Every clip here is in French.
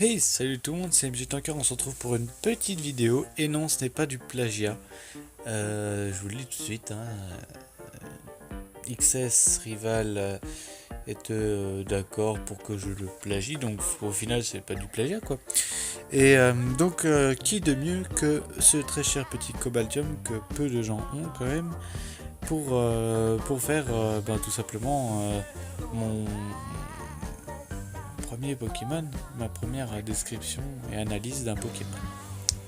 Hey, salut tout le monde, c'est MJ Tanker, on se retrouve pour une petite vidéo, et non, ce n'est pas du plagiat. Je vous le dis tout de suite, hein, XS Rival est d'accord pour que je le plagie, donc au final c'est pas du plagiat quoi. Et qui de mieux que ce très cher petit Cobaltium que peu de gens ont quand même, pour faire tout simplement mon premier Pokémon, ma première description et analyse d'un Pokémon.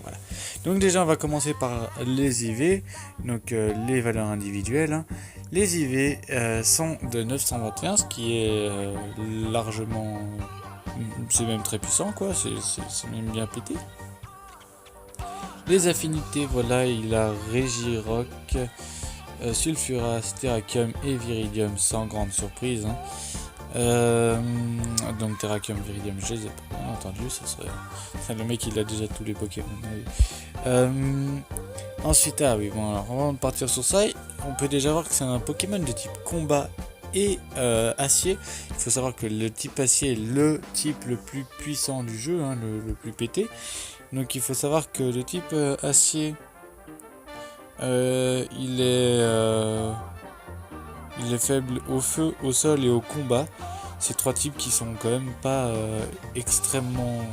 Voilà. Donc déjà on va commencer par les IV, donc les valeurs individuelles. Hein. Les IV sont de 921, ce qui est largement, c'est même très puissant quoi, c'est même bien pété. Les affinités, voilà, il a Regirock, Sulfuras, Terrakium et Viridium sans grande surprise. Hein. Donc Terrakium, Viridium, je les ai pas bien entendu, ça serait... Enfin, le mec il a déjà tous les Pokémon. Ensuite, ah oui, bon alors avant de partir sur ça, on peut déjà voir que c'est un Pokémon de type combat et acier. Il faut savoir que le type acier est le type le plus puissant du jeu, hein, le plus pété. Donc il faut savoir que le type acier, il est faible au feu, au sol et au combat. Ces trois types qui sont quand même pas extrêmement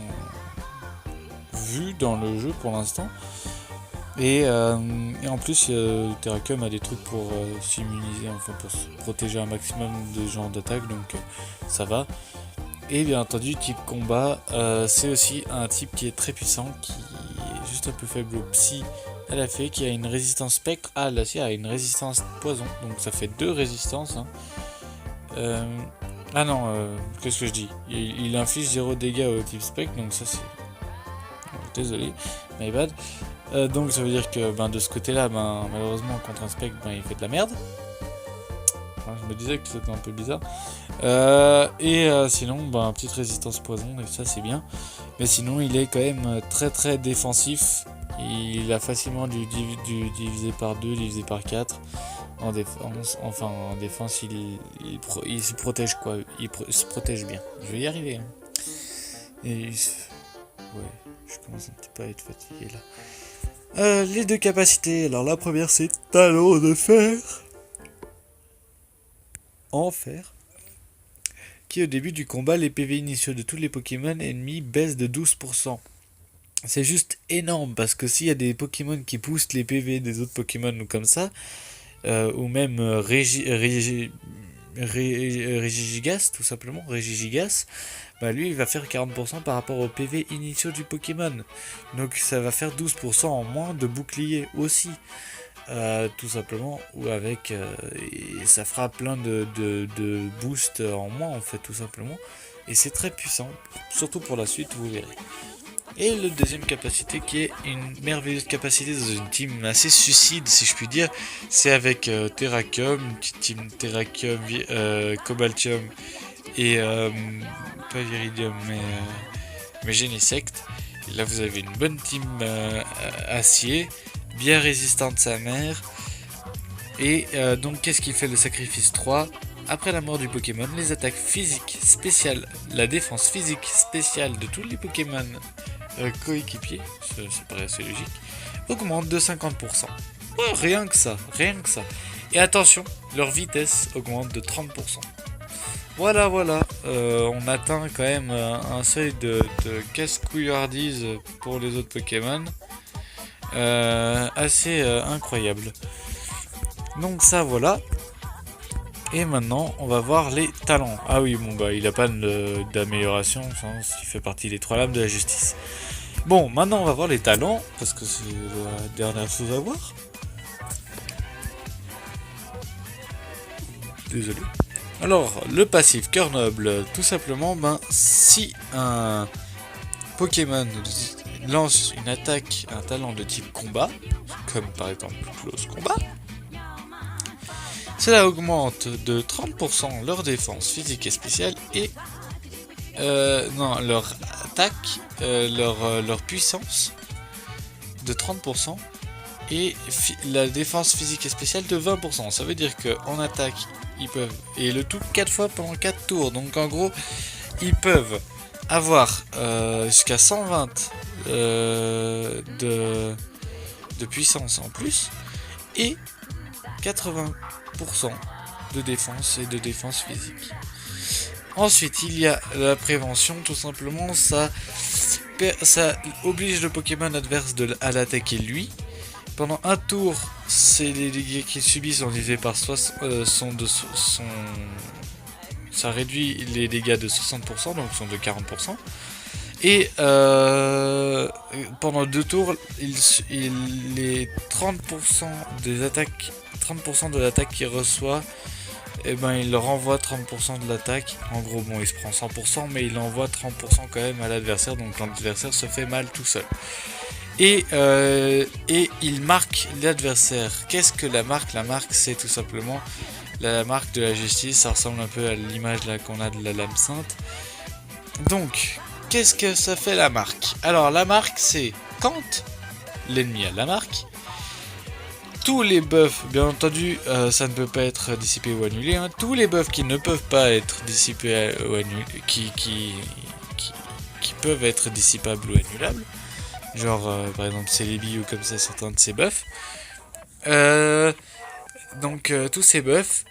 vus dans le jeu pour l'instant. Et en plus, Terrakium a des trucs pour s'immuniser, enfin pour se protéger un maximum de genres d'attaque, donc ça va. Et bien entendu, type combat, c'est aussi un type qui est très puissant, qui est juste un peu faible au psy, à la fée, qui a une résistance spectre, à l'acier a une résistance poison, donc ça fait 2 résistances. Hein. Ah non, qu'est-ce que je dis, il inflige 0 dégâts au type spectre, donc ça c'est... Désolé, my bad. Donc ça veut dire que de ce côté-là, malheureusement contre un spectre, il fait de la merde. Enfin, je me disais que c'était un peu bizarre. Sinon, petite résistance poison, et ça c'est bien. Mais sinon, il est quand même très très défensif. Il a facilement du divisé par 2, divisé par 4. En défense, en défense, il se protège quoi. Il se protège bien. Je vais y arriver. Hein. Et ouais, je commence un petit peu à être fatigué là. Les deux capacités. Alors la première c'est talon de fer. En fer. Qui au début du combat, les PV initiaux de tous les Pokémon ennemis baissent de 12%. C'est juste énorme parce que s'il y a des Pokémon qui poussent les PV des autres Pokémon ou comme ça, ou même Regigigas, tout simplement, Regigigas, lui il va faire 40% par rapport aux PV initiaux du Pokémon. Donc ça va faire 12% en moins de bouclier aussi. Tout simplement, ou avec et ça fera plein de boosts en moins en fait, tout simplement, et c'est très puissant, surtout pour la suite, vous verrez. Et le deuxième capacité, qui est une merveilleuse capacité dans une team assez suicide si je puis dire, c'est avec Terrakium, une petite team Terrakium, Cobaltium et pas Viridium mais Genesect. Et là vous avez une bonne team acier, bien résistante de sa mère. Et donc qu'est-ce qui fait le sacrifice 3 ? Après la mort du Pokémon, les attaques physiques spéciales, la défense physique spéciale de tous les Pokémon coéquipiers, ça paraît assez logique, augmente de 50%. Oh, rien que ça. Et attention, leur vitesse augmente de 30%. Voilà, on atteint quand même un seuil de casse-couillardise pour les autres Pokémon. Assez incroyable. Donc ça voilà. Et maintenant on va voir les talents. Ah oui il a pas d'amélioration, il fait partie des 3 lames de la justice. Bon maintenant on va voir les talents, parce que c'est la dernière chose à voir. Désolé. Alors le passif cœur noble, tout simplement, si un Pokémon lance une attaque, un talent de type combat, comme par exemple Close Combat, cela augmente de 30% leur défense physique et spéciale et leur attaque, leur puissance de 30% et la défense physique et spéciale de 20%. Ça veut dire qu'en attaque, ils peuvent, et le tout 4 fois pendant 4 tours. Donc en gros, ils peuvent avoir jusqu'à 120 de puissance en plus et 80% de défense et de défense physique. Ensuite, il y a la prévention, tout simplement, ça oblige le Pokémon adverse à l'attaquer lui. Pendant un tour, les dégâts qu'il subit sont divisés par ça réduit les dégâts de 60%, donc sont de 40%. Et pendant 2 tours, les 30% des attaques, 30% de l'attaque qu'il reçoit, et ben il renvoie 30% de l'attaque. En gros, bon, il se prend 100%, mais il envoie 30% quand même à l'adversaire, donc l'adversaire se fait mal tout seul. Et il marque l'adversaire. Qu'est-ce que la marque? La marque, c'est tout simplement la marque de la justice. Ça ressemble un peu à l'image là qu'on a de la lame sainte. Donc, qu'est-ce que ça fait la marque? Alors, la marque, c'est quand l'ennemi a la marque, tous les buffs, bien entendu, ça ne peut pas être dissipé ou annulé. Hein. Tous les buffs qui ne peuvent pas être dissipés ou annulés, qui peuvent être dissipables ou annulables, genre par exemple Celebi ou comme ça, certains de ces buffs. Donc tous ces buffs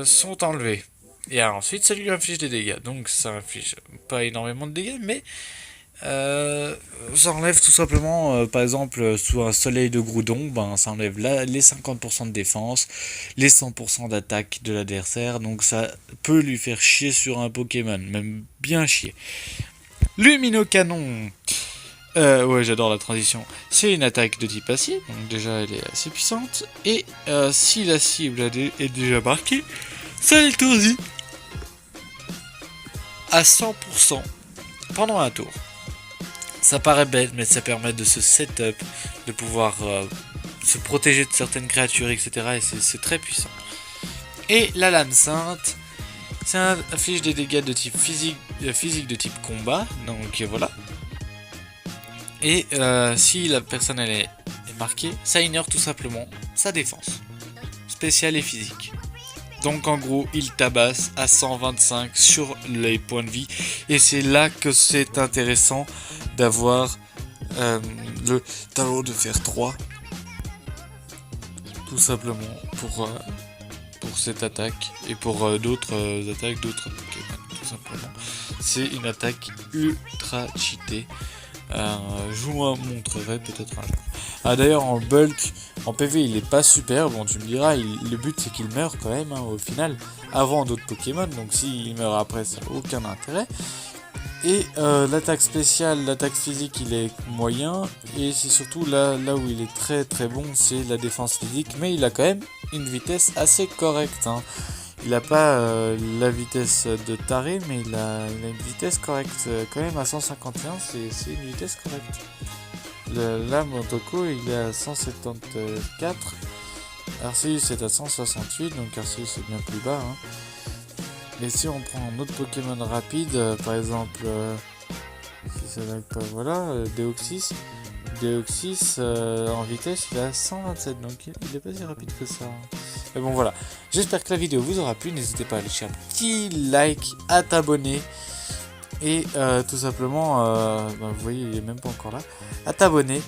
sont enlevés. Et ensuite, ça lui inflige des dégâts. Donc ça inflige pas énormément de dégâts, mais ça enlève tout simplement, par exemple, sous un soleil de Groudon, ben, ça enlève les 50% de défense, les 100% d'attaque de l'adversaire, donc ça peut lui faire chier sur un Pokémon, même bien chier. Luminocanon, ouais, j'adore la transition, c'est une attaque de type acier, donc déjà elle est assez puissante, et si la cible est déjà marquée, ça l'étourdit à 100% pendant un tour. Ça paraît bête, mais ça permet de se setup, de pouvoir se protéger de certaines créatures, etc. Et c'est très puissant. Et la lame sainte, ça inflige des dégâts de type physique de type combat. Donc voilà. Et si la personne elle est marquée, ça ignore tout simplement sa défense, spéciale et physique. Donc en gros, il tabasse à 125 sur les points de vie. Et c'est là que c'est intéressant d'avoir le talent de fer 3. Tout simplement pour cette attaque. Et pour d'autres attaques, d'autres Pokémon. Tout simplement. C'est une attaque ultra cheatée. Je vous montrerai peut-être un jour. Ah, d'ailleurs, en bulk, en PV, il est pas super. Bon, tu me diras, le but c'est qu'il meure quand même, hein, au final, avant d'autres Pokémon. Donc, s'il meurt après, ça n'a aucun intérêt. Et l'attaque spéciale, l'attaque physique, il est moyen. Et c'est surtout là où il est très très bon, c'est la défense physique. Mais il a quand même une vitesse assez correcte. Hein. Il n'a pas la vitesse de taré, mais il a une vitesse correcte. Quand même à 151, c'est une vitesse correcte. Là, Motoko, il est à 174. Arceus est à 168, donc Arceus est bien plus bas. Hein. Et si on prend un autre Pokémon rapide, par exemple, si ça n'aille pas, voilà, Deoxys. Deoxys en vitesse, il est à 127, donc il est pas si rapide que ça. Mais bon, voilà. J'espère que la vidéo vous aura plu. N'hésitez pas à lâcher un petit like, à t'abonner. Et tout simplement, vous voyez, il est même pas encore là. À t'abonner.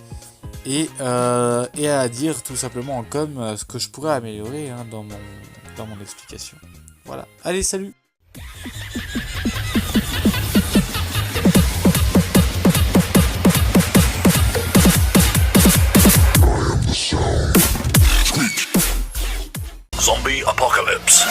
Et à dire tout simplement en com ce que je pourrais améliorer hein, dans mon explication. Voilà. Allez, salut! Zombie Apocalypse.